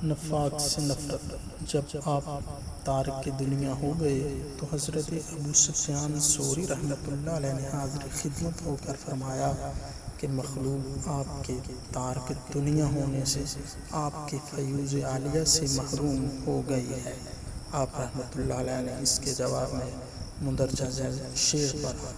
نفاق سے نفرت۔ جب آپ تارک دنیا ہو گئے تو حضرت ابو سفیان ثوری رحمۃ اللہ علیہ نے حاضر خدمت ہو کر فرمایا کہ مخلوق آپ کے تارک دنیا ہونے سے آپ کے فیوض عالیہ سے محروم ہو گئی ہے۔ آپ رحمۃ اللہ علیہ نے اس کے جواب میں مندرجہ ذیل شعر پڑھا،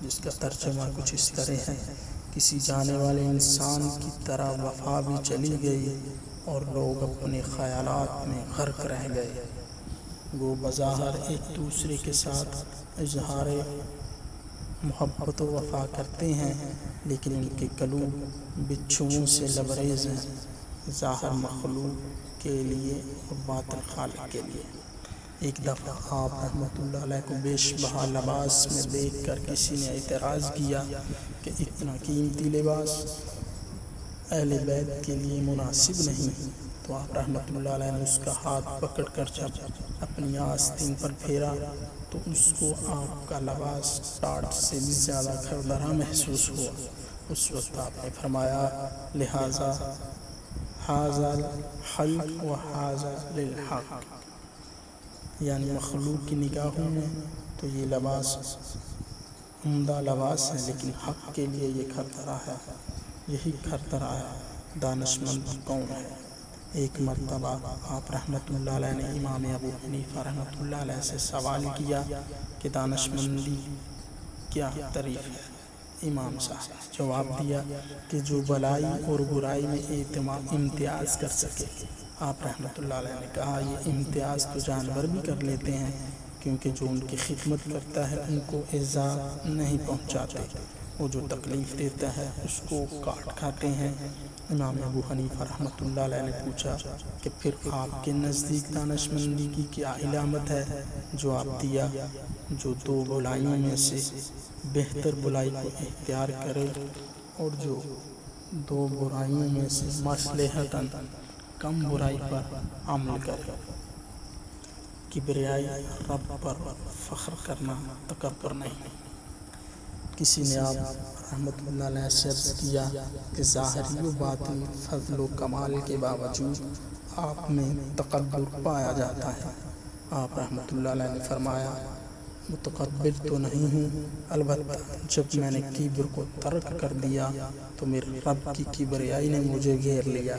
جس کا ترجمہ کچھ اس طرح ہے: کسی جانے والے انسان کی طرح وفا بھی چلی گئی اور لوگ اپنے خیالات میں غرق رہ گئے۔ وہ بظاہر ایک دوسرے کے ساتھ اظہار محبت و وفا کرتے ہیں، لیکن ان کے قلوب بچھوؤں سے لبریز ہیں، ظاہر مخلوق کے لیے اور باطن خالق کے لیے۔ ایک دفعہ آپ رحمۃ اللہ علیہ کو بیش بہا لباس میں دیکھ کر کسی نے اعتراض کیا کہ اتنا قیمتی لباس اہل بیت کے لیے مناسب نہیں، تو آپ رحمۃ اللہ علیہ نے اس کا ہاتھ پکڑ کر جب اپنی آستین پر پھیرا تو اس کو آپ کا لباس ٹاٹ سے بھی زیادہ کھردرا محسوس ہوا۔ اس وقت آپ نے فرمایا: لہذا ھذا الخلق و ھذا للحق، یعنی مخلوق کی نگاہوں میں تو یہ لباس عمدہ لباس ہے، لیکن حق کے لیے یہ کھردرا ہے۔ یہی کھردرا ہے دانشمند کون ہے؟ ایک مرتبہ آپ رحمۃ اللہ علیہ نے امام ابو حنیفہ رحمۃ اللہ علیہ سے سوال کیا کہ دانشمندی کیا تعریف ہے؟ امام صاحب نے جواب دیا کہ جو بلائی اور برائی میں امتیاز کر سکے۔ آپ رحمۃ اللہ علیہ نے کہا: یہ امتیاز تو جانور بھی کر لیتے ہیں، کیونکہ جو ان کی خدمت کرتا ہے ان کو ایذا نہیں پہنچاتے، وہ جو تکلیف دیتا ہے اس کو کاٹ کھاتے ہیں۔ امام ابو حنیفہ رحمۃ اللہ علیہ نے پوچھا کہ پھر آپ کے نزدیک دانشمندی کی کیا علامت ہے؟ جواب دیا: جو دو بلائیوں میں سے بہتر بلائی کو اختیار کرے اور جو دو برائیوں میں سے مصلحتاً کم برائی پر عمل کرے۔ کبریائی رب پر فخر کرنا تکبر نہیں۔ کسی نے آپ رحمۃ اللہ علیہ سے عرض کیا کہ ظاہری و باطنی فضل و کمال کے باوجود آپ میں تکبر پایا جاتا ہے۔ آپ رحمۃ اللہ علیہ نے فرمایا: متکبر تو نہیں ہوں، البتہ جب میں نے کبر کو ترک کر دیا تو میرے رب کی کبریائی نے مجھے گھیر لیا،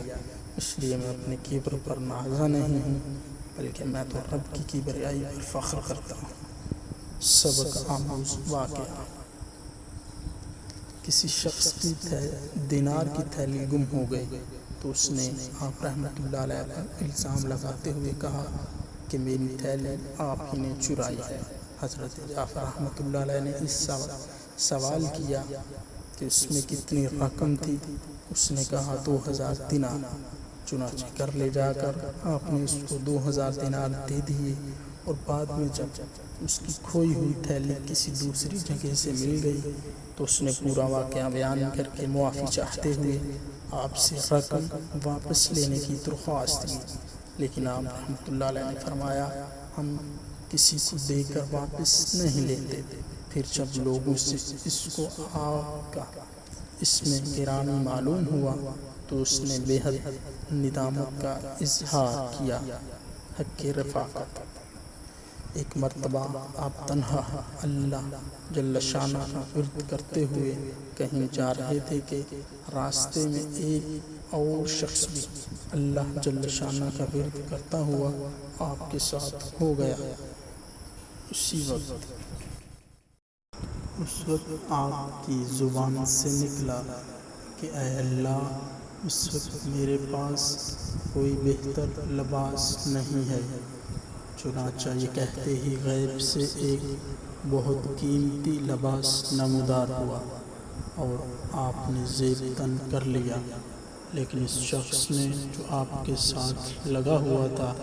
اس لیے میں اپنے کبر پر نازا نہیں ہوں، بلکہ میں تو رب کی کبریائی پر فخر کرتا ہوں۔ سبق آموز واقعہ: کسی شخص کی دینار کی تھیلی گم ہو گئی تو اس نے آپ رحمۃ اللہ علیہ پر الزام لگاتے ہوئے کہا کہ میری تھیلی آپ ہی نے چرائی ہے۔ حضرت جعفر رحمۃ اللہ علیہ نے اس سوال کیا کہ اس میں کتنی رقم تھی؟ اس نے کہا 2000 دینار۔ چنانچہ گھر لے جا کر آپ نے اس کو 2000 دینار دے دیے، اور بعد میں جب اس کی کھوئی ہوئی تھیلی کسی دوسری جگہ سے مل گئی تو اس نے پورا واقعہ بیان کر کے معافی چاہتے ہوئے آپ سے رقم واپس لینے کی درخواست کی، لیکن آپ رحمۃ اللہ علیہ نے فرمایا: ہم کسی کو دے کر واپس نہیں لیتے۔ پھر جب لوگوں سے اس کو آپ کا اس میں گرانی معلوم ہوا تو اس نے بے حد ندامت کا اظہار کیا۔ حق رفاقت: ایک مرتبہ آپ تنہا اللہ جل شانہ کا ورد کرتے ہوئے کہیں جا رہے تھے کہ راستے میں ایک اور شخص بھی اللہ جل شانہ کا ورد کرتا ہوا آپ کے ساتھ ہو گیا۔ اس وقت آپ کی زبان سے نکلا کہ اے اللہ، اس وقت میرے پاس کوئی بہتر لباس نہیں ہے۔ چنانچہ یہ کہتے ہی غیب سے ایک بہت قیمتی لباس نمودار ہوا اور آپ نے زیب تن کر لیا، لیکن اس شخص نے جو آپ کے ساتھ لگا ہوا تھا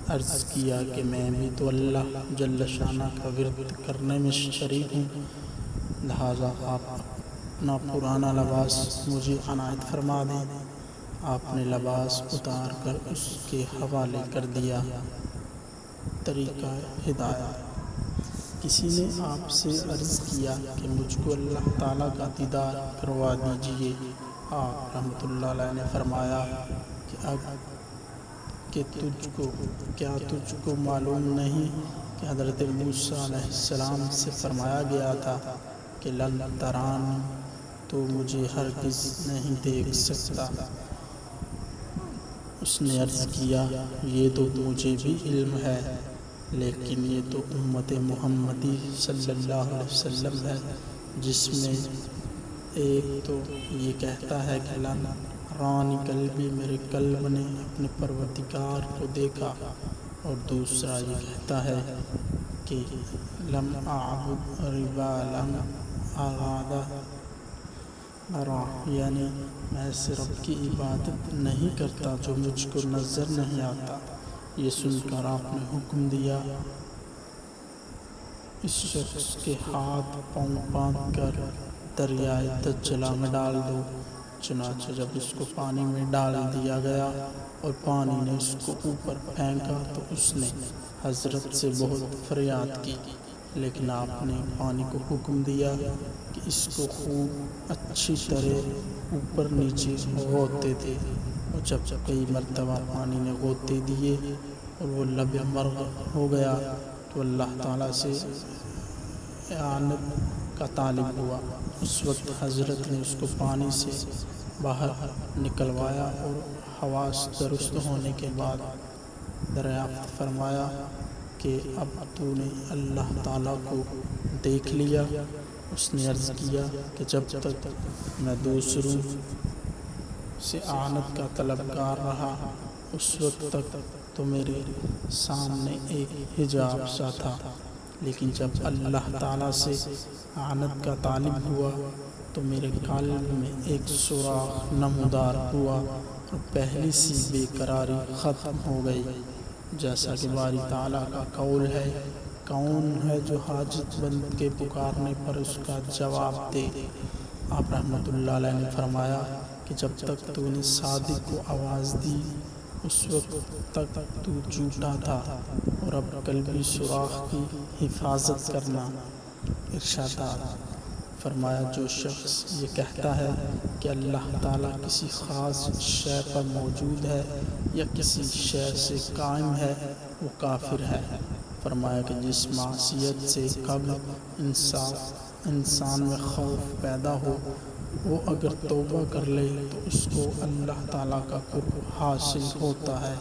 عرض کیا کہ میں بھی تو اللہ جل شانہ کا ورد کرنے میں شریک ہوں، لہٰذا آپ اپنا پرانا لباس مجھے عنایت فرما دیں۔ آپ نے لباس اتار کر اس کے حوالے کر دیا۔ طریقہ ہدایت: کسی نے آپ سے عرض کیا کہ مجھ کو اللہ تعالیٰ کا دیدار کروا دیجیے۔ آپ رحمۃ اللہ علیہ نے فرمایا کہ کہ کیا تجھ کو معلوم نہیں کہ حضرت موسیٰ علیہ السلام سے فرمایا گیا تھا کہ لن ترانی، تو مجھے ہرگز نہیں دیکھ سکتا۔ اس نے عرض کیا یہ تو مجھے بھی علم ہے، لیکن یہ تو امت محمدی صلی اللہ علیہ وسلم ہے، جس میں ایک تو یہ کہتا ہے کہ لن رانی قلبی، میرے قلب نے اپنے پروردگار کو دیکھا، اور دوسرا یہ کہتا ہے کہ لم اعبد ربا لم اغادہ ارا، یعنی میں اس رب کی عبادت نہیں کرتا جو مجھ کو نظر نہیں آتا۔ یہ سن کر آپ نے حکم دیا اس شخص کے ہاتھ پاؤں باندھ کر دریائے دجلہ میں ڈال دو۔ چنانچہ جب اس کو پانی میں ڈال دیا گیا اور پانی نے اس کو اوپر پھینکا تو اس نے حضرت سے بہت فریاد کی، لیکن آپ نے پانی کو حکم دیا کہ اس کو خوب اچھی طرح اوپر نیچے غوطے دے، اور جب کئی مرتبہ پانی نے غوطے دیے اور وہ لب مرغ ہو گیا تو اللہ تعالیٰ سے اعانت کا طالب ہوا۔ اس وقت حضرت نے اس کو پانی سے باہر نکلوایا اور حواس درست ہونے کے بعد دریافت فرمایا کہ اب تو نے اللہ تعالیٰ کو دیکھ لیا۔ اس نے عرض کیا کہ جب تک میں دوسروں سے اعانت کا طلبگار رہا اس وقت تک تو میرے سامنے ایک حجاب سا تھا، لیکن جب اللہ تعالیٰ سے اعانت کا طالب ہوا تو میرے قلب میں ایک سوراخ نمودار ہوا اور پہلی سی بے قراری ختم ہو گئی، جیسا کہ باری تعالیٰ کا قول ہے کون ہے جو حاجت بند کے پکارنے پر اس کا جواب دے۔ آپ رحمۃ اللہ علیہ نے فرمایا کہ جب تک تو نے صادق کو آواز دی اس وقت تک تو جھوٹا تھا، اور اب قلبی سوراخ کی حفاظت کرنا۔ ارشادات فرمایا جو شخص یہ کہتا ہے کہ اللہ تعالیٰ کسی خاص شے پر موجود ہے یا کسی شے سے قائم ہے وہ کافر ہے۔ فرمایا کہ جس معصیت سے قبل انسان میں خوف پیدا ہو وہ اگر توبہ کر لے تو اس کو اللہ تعالیٰ کا قرب حاصل ہوتا ہے،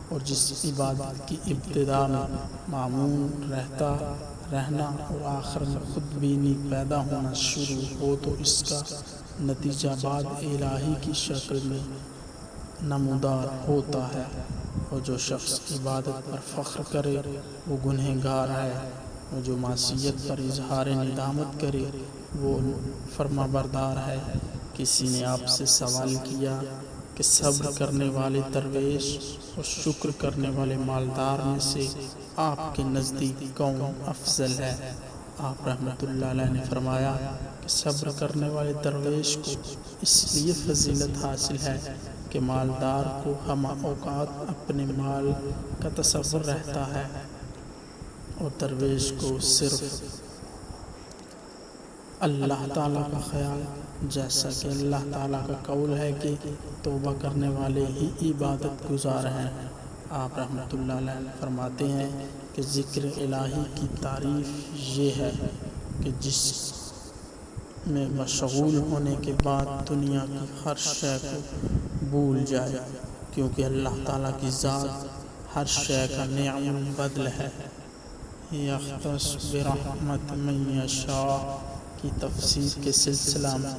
اور جس عبادت کی ابتدا میں معمون رہنا اور آخر میں خود بینی پیدا ہونا شروع ہو تو اس کا نتیجہ بعد الہی کی شکل میں نمودار ہوتا ہے، اور جو شخص عبادت پر فخر کرے وہ گنہگار ہے، اور جو معصیت پر اظہار ندامت کرے وہ فرما بردار ہے۔ کسی نے آپ سے سوال کیا کہ صبر کرنے والے درویش اور شکر کرنے والے مالدار میں سے آپ کے نزدیک کون افضل ہے؟ آپ رحمۃ اللہ علیہ نے فرمایا کہ صبر کرنے والے درویش کو اس لیے فضیلت حاصل ہے کہ مالدار کو ہمہ اوقات اپنے مال کا تصور رہتا ہے، اور درویش کو صرف اللہ تعالیٰ کا خیال، جیسا کہ اللہ تعالیٰ کا قول ہے کہ توبہ کرنے والے ہی عبادت گزار ہیں۔ آپ رحمۃ اللہ علیہ فرماتے ہیں کہ ذکر الہی کی تعریف یہ ہے کہ جس میں مشغول ہونے کے بعد دنیا کی ہر شے کو بھول جائے، کیونکہ اللہ تعالیٰ کی ذات ہر شے کا نعم البدل ہے۔ یختص برحمت من یشاء کی تفسیر کے سلسلہ میں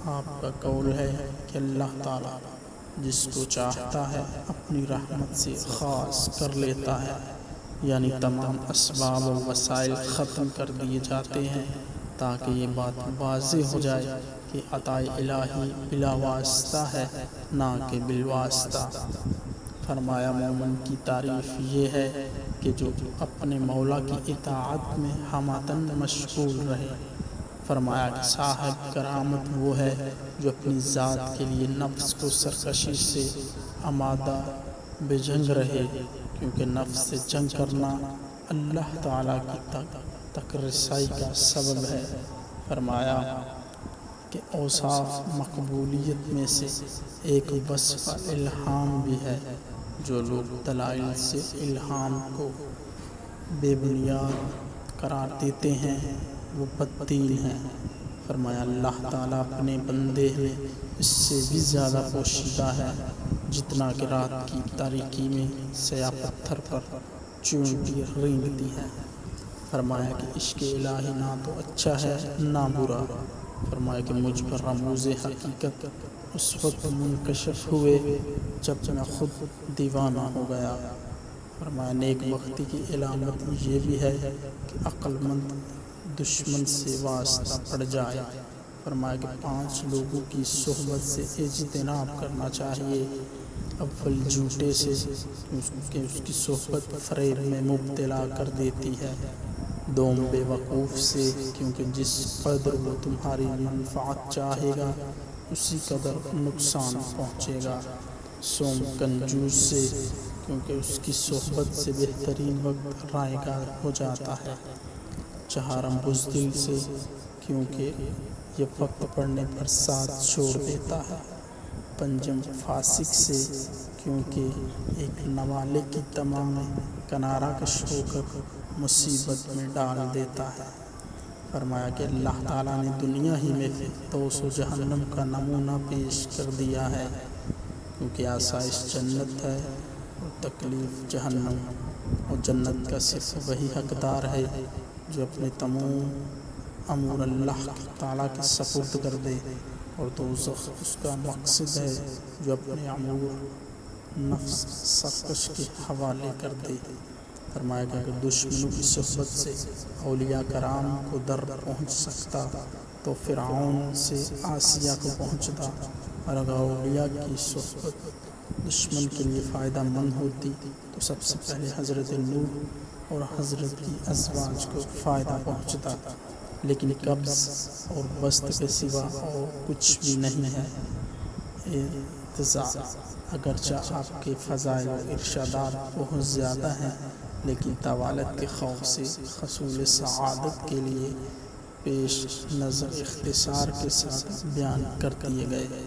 آپ کا قول ہے کہ اللہ تعالیٰ جس کو چاہتا ہے اپنی رحمت سے خاص کر لیتا ہے، یعنی تمام اسباب و وسائل ختم کر دیے جاتے ہیں تاکہ یہ بات واضح ہو جائے کہ عطائے الہی بلا واسطہ ہے نہ کہ بالواسطہ۔ فرمایا مومن کی تعریف یہ ہے کہ جو اپنے مولا کی اطاعت میں ہمدن مشغول رہے۔ فرمایا کہ صاحب کرامت وہ ہے جو اپنی ذات کے لیے نفس کو سرکشی سے آمادہ بجنگ رہے، کیونکہ نفس سے جنگ کرنا اللہ تعالیٰ کی تک رسائی کا سبب ہے۔ فرمایا کہ اوصاف مقبولیت میں سے ایک وصف الہام بھی ہے۔ جو لوگ دلائل سے الہام کو بے بنیاد قرار دیتے ہیں وہ بددین ہیں۔ فرمایا اللہ تعالیٰ اپنے بندے میں اس سے بھی زیادہ پوشیدہ ہے جتنا کہ رات کی تاریکی میں سیاہ پتھر پر چیونٹی رینگتی ہے۔ فرمایا کہ عشق الہی نہ تو اچھا ہے نہ برا۔ فرمایا کہ مجھ پر رموز حقیقت اس وقت منکشف ہوئے جب میں خود دیوانہ ہو گیا۔ فرمایا نیک بختی کی علامت یہ بھی ہے کہ عقل مند دشمن سے واسطہ پڑ جائے۔ فرمایا کہ 5 لوگوں کی صحبت سے اجتناب کرنا چاہیے۔ اول جھوٹے سے کہ اس کی صحبت فریب میں مبتلا کر دیتی ہے۔ دوم بے وقوف سے کیونکہ جس قدر وہ تمہاری منفعت چاہے گا اسی قدر نقصان پہنچے گا۔ سوم کنجوس سے کیونکہ اس کی صحبت سے بہترین وقت رائگاں ہو جاتا ہے۔ چہارم بزدل سے کیونکہ یہ وقت پڑنے پر ساتھ چھوڑ دیتا ہے۔ پنجم فاسق سے کیونکہ ایک نوالے کی تمام کنارہ کش ہو کر مصیبت میں ڈال دیتا ہے۔ فرمایا کہ اللہ تعالیٰ نے دنیا ہی میں فردوس و جہنم کا نمونہ پیش کر دیا ہے کیونکہ آسائش جنت ہے اور تکلیف جہنم، اور جنت کا صرف وہی حقدار ہے جو اپنے تمام امور اللہ تعالیٰ کے سپرد کر دے، اور دوزخ اس کا مقصد ہے جو اپنے امور نفس سرکش کے حوالے کر دے۔ فرمایا کہ اگر دشمنوں کی صحبت سے اولیاء کرام کو درد پہنچ سکتا تو فرعون سے آسیہ کو پہنچتا، اور اگر اولیاء کی صحبت دشمن کے لیے فائدہ مند ہوتی تو سب سے پہلے حضرت نوح اور حضرت کی ازواج کو فائدہ پہنچتا۔ لیکن قبض اور بسط کے سوا اور کچھ بھی نہیں ہے۔ ارتضاء اگرچہ آپ کے فضائل و ارشادات بہت زیادہ ہیں لیکن طوالت کے خوف سے حصول سعادت کے لیے پیش نظر اختصار کے ساتھ بیان کر دیے گئے۔